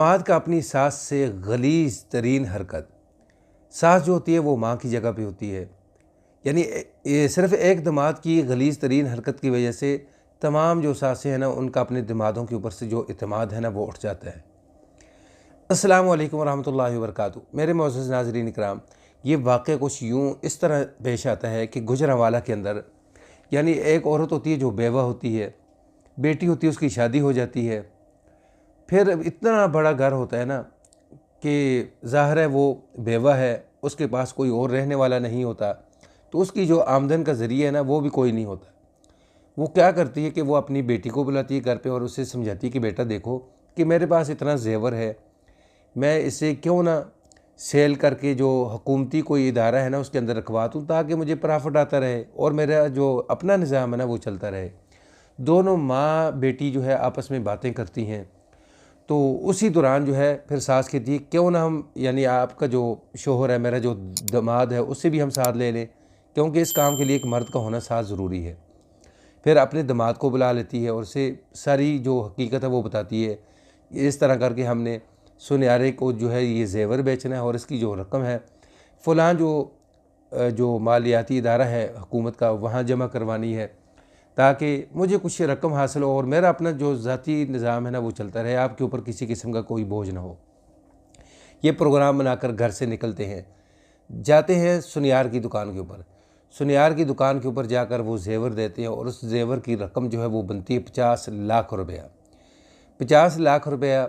दामाद का अपनी सास से गलीज़ तरीन हरकत। सास जो होती है वो माँ की जगह पे होती है। यानी ये सिर्फ़ एक दामाद की गलीज़ तरीन हरकत की वजह से तमाम जो सासें हैं ना, उनका अपने दामादों के ऊपर से जो इत्मीनान है ना, वो उठ जाता है। अस्सलामु अलैकुम वरहमतुल्लाहि वबरकातुहू। मेरे मोअज़्ज़ज़ नाज़रीन इकराम, ये वाक़या कुछ यूँ इस तरह पेश आता है कि गुजरांवाला के अंदर यानी एक औरत होती है जो बेवा होती है, बेटी होती है, उसकी शादी हो जाती है। फिर इतना बड़ा घर होता है ना कि ज़ाहिर है वो बेवा है, उसके पास कोई और रहने वाला नहीं होता, तो उसकी जो आमदन का ज़रिया है ना, वो भी कोई नहीं होता। वो क्या करती है कि वो अपनी बेटी को बुलाती है घर पे और उससे समझाती है कि बेटा देखो कि मेरे पास इतना ज़ेवर है, मैं इसे क्यों ना सेल करके जो हुकूमती कोई इदारा है ना उसके अंदर रखवा दूँ, ताकि मुझे प्रॉफिट आता रहे और मेरा जो अपना निज़ाम है ना वो चलता रहे। दोनों माँ बेटी जो है आपस में बातें करती हैं। तो उसी दौरान जो है फिर सास कहती है क्यों ना हम यानी आपका जो शोहर है, मेरा जो दामाद है, उससे भी हम साथ ले लें, क्योंकि इस काम के लिए एक मर्द का होना साथ ज़रूरी है। फिर अपने दामाद को बुला लेती है और उसे सारी जो हकीकत है वो बताती है। इस तरह करके हमने सुनयारे को जो है ये ज़ेवर बेचना है और इसकी जो रकम है फ़लाँ जो मालियाती इदारा है हुकूमत का, वहाँ जमा करवानी है, ताकि मुझे कुछ रकम हासिल हो और मेरा अपना जो ज़ाती निज़ाम है ना वो चलता रहे, आपके ऊपर किसी किस्म का कोई बोझ ना हो। ये प्रोग्राम बनाकर घर से निकलते हैं, जाते हैं सुनियार की दुकान के ऊपर। सुनियार की दुकान के ऊपर जाकर वो ज़ेवर देते हैं और उस ज़ेवर की रकम जो है वो बनती है 50 लाख रुपया। 50 लाख रुपया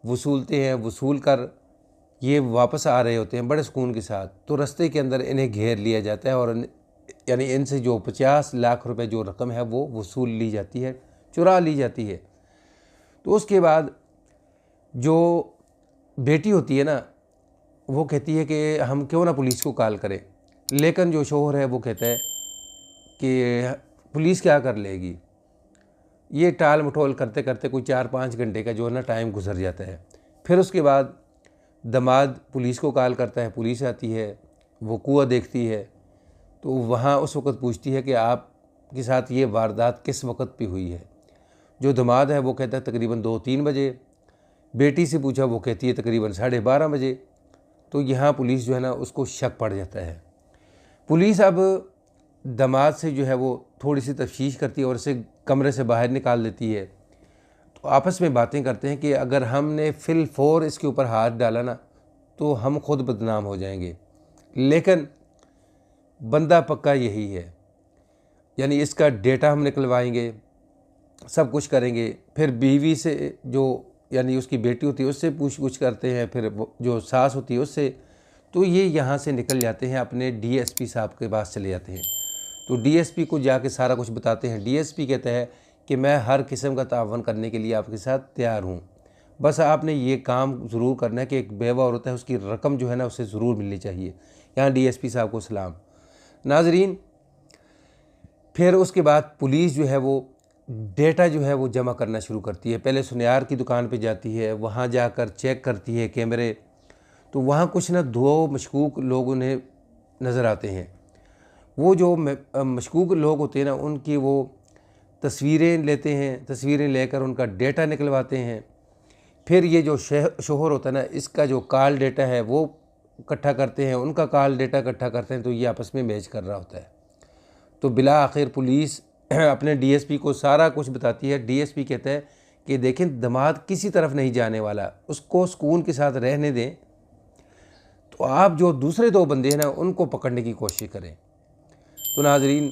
वसूलते हैं। वसूल कर ये वापस आ रहे होते हैं बड़े सुकून के साथ, तो रास्ते के अंदर इन्हें घेर लिया जाता है और यानी इनसे जो 50 लाख रुपए जो रकम है वो वसूल ली जाती है, चुरा ली जाती है। तो उसके बाद जो बेटी होती है ना, वो कहती है कि हम क्यों ना पुलिस को कॉल करें, लेकिन जो शोहर है वो कहता है कि पुलिस क्या कर लेगी। ये टाल मटोल करते करते कोई 4-5 घंटे का जो है ना टाइम गुजर जाता है। फिर उसके बाद दामाद पुलिस को कॉल करता है, पुलिस आती है, वो कुआं देखती है, तो वहाँ उस वक़्त पूछती है कि आपके साथ ये वारदात किस वक़्त पे हुई है। जो दामाद है वो कहता है तकरीबन 2-3 बजे। बेटी से पूछा, वो कहती है तकरीबन 12:30 बजे। तो यहाँ पुलिस जो है ना उसको शक पड़ जाता है। पुलिस अब दामाद से जो है वो थोड़ी सी तफ्तीश करती है और इसे कमरे से बाहर निकाल देती है। तो आपस में बातें करते हैं कि अगर हमने फिल फौर इसके ऊपर हाथ डाला ना तो हम खुद बदनाम हो जाएंगे, लेकिन बंदा पक्का यही है, यानी इसका डेटा हम निकलवाएंगे, सब कुछ करेंगे। फिर बीवी से जो यानी उसकी बेटी होती है उससे पूछ करते हैं, फिर जो सास होती है उससे। तो ये यहाँ से निकल जाते हैं, अपने डीएसपी साहब के पास चले जाते हैं। तो डीएसपी को जाके सारा कुछ बताते हैं। डीएसपी कहता है कि मैं हर किस्म का तावन करने के लिए आपके साथ तैयार हूँ, बस आपने ये काम ज़रूर करना है कि एक बेवा औरत है उसकी रकम जो है ना उसे ज़रूर मिलनी चाहिए। यहाँ डीएसपी साहब को सलाम। नाजरीन, फिर उसके बाद पुलिस जो है वो डेटा जो है वो जमा करना शुरू करती है। पहले सुनियार की दुकान पे जाती है, वहाँ जाकर चेक करती है कैमरे। तो वहाँ कुछ ना 2 मशकूक लोग उन्हें नज़र आते हैं। वो जो मशकूक लोग होते हैं ना, उनकी वो तस्वीरें लेते हैं, तस्वीरें लेकर उनका डेटा निकलवाते हैं। फिर ये जो शोहर होता है ना, इसका जो कॉल डेटा है वो इकट्ठा करते हैं, उनका कॉल डेटा इकट्ठा करते हैं, तो ये आपस में मैच कर रहा होता है। तो बिला आखिर पुलिस अपने डीएसपी को सारा कुछ बताती है। डीएसपी कहता है कि देखें दामाद किसी तरफ नहीं जाने वाला, उसको सुकून के साथ रहने दें, तो आप जो दूसरे 2 बंदे हैं ना उनको पकड़ने की कोशिश करें। तो नाजरीन,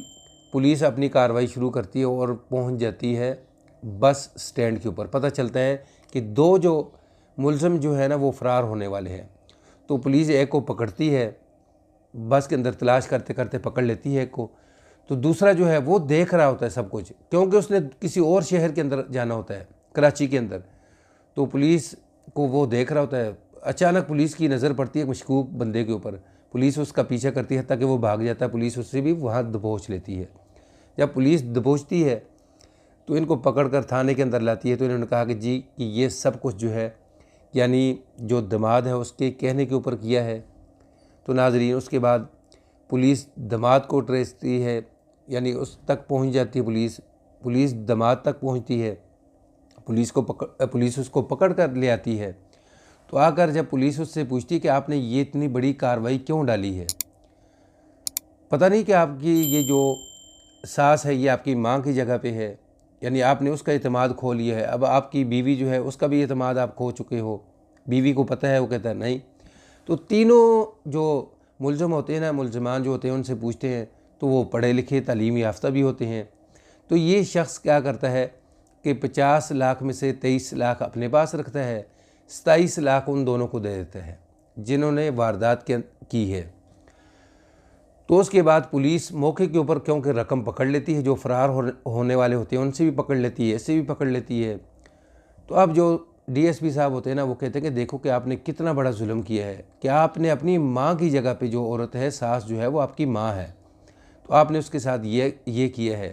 पुलिस अपनी कार्रवाई शुरू करती है और पहुंच जाती है बस स्टैंड के ऊपर। पता चलता है कि 2 जो मुलज़िम जो है ना वो फ़रार होने वाले हैं। तो पुलिस एक को पकड़ती है, बस के अंदर तलाश करते करते पकड़ लेती है एक को। तो दूसरा जो है वो देख रहा होता है सब कुछ, क्योंकि उसने किसी और शहर के अंदर जाना होता है, कराची के अंदर। तो पुलिस को वो देख रहा होता है। अचानक पुलिस की नज़र पड़ती है मशकूक बंदे के ऊपर। पुलिस उसका पीछा करती है ताकि वो भाग जाता है। पुलिस उससे भी वहाँ दबोच लेती है। जब पुलिस दबोचती है तो इनको पकड़ कर थाने के अंदर लाती है। तो इन्होंने कहा कि जी कि ये सब कुछ जो है यानी जो दामाद है उसके कहने के ऊपर किया है। तो नाजरीन, उसके बाद पुलिस दामाद को ट्रेसती है, यानी उस तक पहुंच जाती है पुलिस दामाद तक पहुंचती है। पुलिस उसको पकड़ कर ले आती है। तो आकर जब पुलिस उससे पूछती कि आपने ये इतनी बड़ी कार्रवाई क्यों डाली है, पता नहीं कि आपकी ये जो सास है ये आपकी माँ की जगह पे है, यानी आपने उसका एतमाद खो लिया है। अब आपकी बीवी जो है उसका भी एतमाद आप खो चुके हो। बीवी को पता है, वो कहता है नहीं। तो तीनों जो मुलज़म होते हैं ना, मुलज़मान जो होते हैं, उनसे पूछते हैं तो वो पढ़े लिखे तालीम याफ्ता भी होते हैं। तो ये शख्स क्या करता है कि 50 लाख में से 23 लाख अपने पास रखता है, 27 लाख उन दोनों को दे देता है जिन्होंने वारदात की है। तो उसके बाद पुलिस मौके के ऊपर क्योंकि रकम पकड़ लेती है, जो फ़रार होने वाले होते हैं उनसे भी पकड़ लेती है, इससे भी पकड़ लेती है। तो अब जो डीएसपी साहब होते हैं ना, वो कहते हैं कि देखो कि आपने कितना बड़ा जुल्म किया है कि आपने अपनी माँ की जगह पे जो औरत है, सास जो है वो आपकी माँ है, तो आपने उसके साथ ये किया है।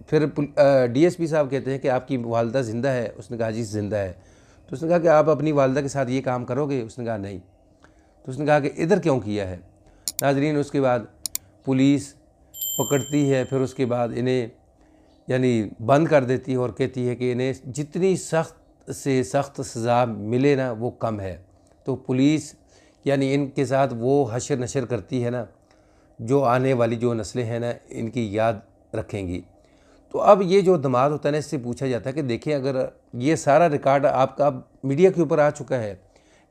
फिर डीएसपी साहब कहते हैं कि आपकी वालदा ज़िंदा है। उसने कहा जी ज़िंदा है। तो उसने कहा कि आप अपनी वालदा के साथ ये काम करोगे? उसने कहा नहीं। तो उसने कहा कि इधर क्यों किया है? नाज़रीन, उसके बाद पुलिस पकड़ती है, फिर उसके बाद इन्हें यानी बंद कर देती है और कहती है कि इन्हें जितनी सख्त से सख्त सज़ा मिले ना वो कम है। तो पुलिस यानी इनके साथ वो हशर नशर करती है ना, जो आने वाली जो नस्लें हैं ना इनकी याद रखेंगी। तो अब ये जो दमाद होता है ना, इससे पूछा जाता है कि देखिए, अगर ये सारा रिकॉर्ड आपका मीडिया के ऊपर आ चुका है,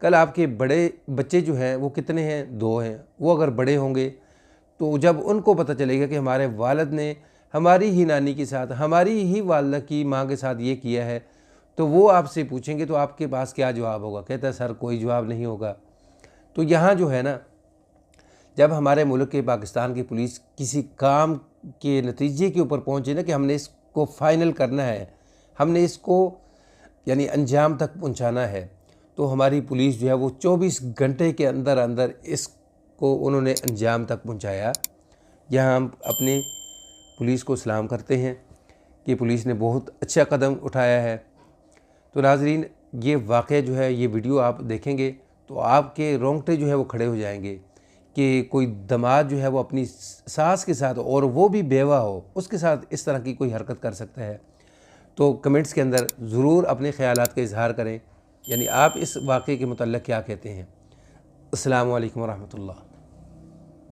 कल आपके बड़े बच्चे जो हैं वो कितने हैं? 2 हैं। वो अगर बड़े होंगे तो जब उनको पता चलेगा कि हमारे वालिद ने हमारी ही नानी के साथ, हमारी ही वालदा की माँ के साथ ये किया है, तो वो आपसे पूछेंगे तो आपके पास क्या जवाब होगा? कहता है सर कोई जवाब नहीं होगा। तो यहाँ जो है ना, जब हमारे मुल्क के पाकिस्तान की पुलिस किसी काम के नतीजे के ऊपर पहुँचे ना कि हमने इसको फ़ाइनल करना है, हमने इसको यानी अंजाम तक पहुँचाना है, तो हमारी पुलिस जो है वो 24 घंटे के अंदर अंदर इसको उन्होंने अंजाम तक पहुँचाया। यहाँ हम अपनी पुलिस को सलाम करते हैं कि पुलिस ने बहुत अच्छा कदम उठाया है। तो नाज़रीन, ये वाक़या जो है, ये वीडियो आप देखेंगे तो आपके रोंगटे जो है वो खड़े हो जाएंगे कि कोई दमाद जो है वो अपनी सास के साथ, और वो भी बेवा हो, उसके साथ इस तरह की कोई हरकत कर सकता है। तो कमेंट्स के अंदर ज़रूर अपने ख़यालात का इज़हार करें, यानी आप इस वाक़े के मुतल्लिक़ क्या कहते हैं। अस्सलामु अलैकुम व रहमतुल्लाह।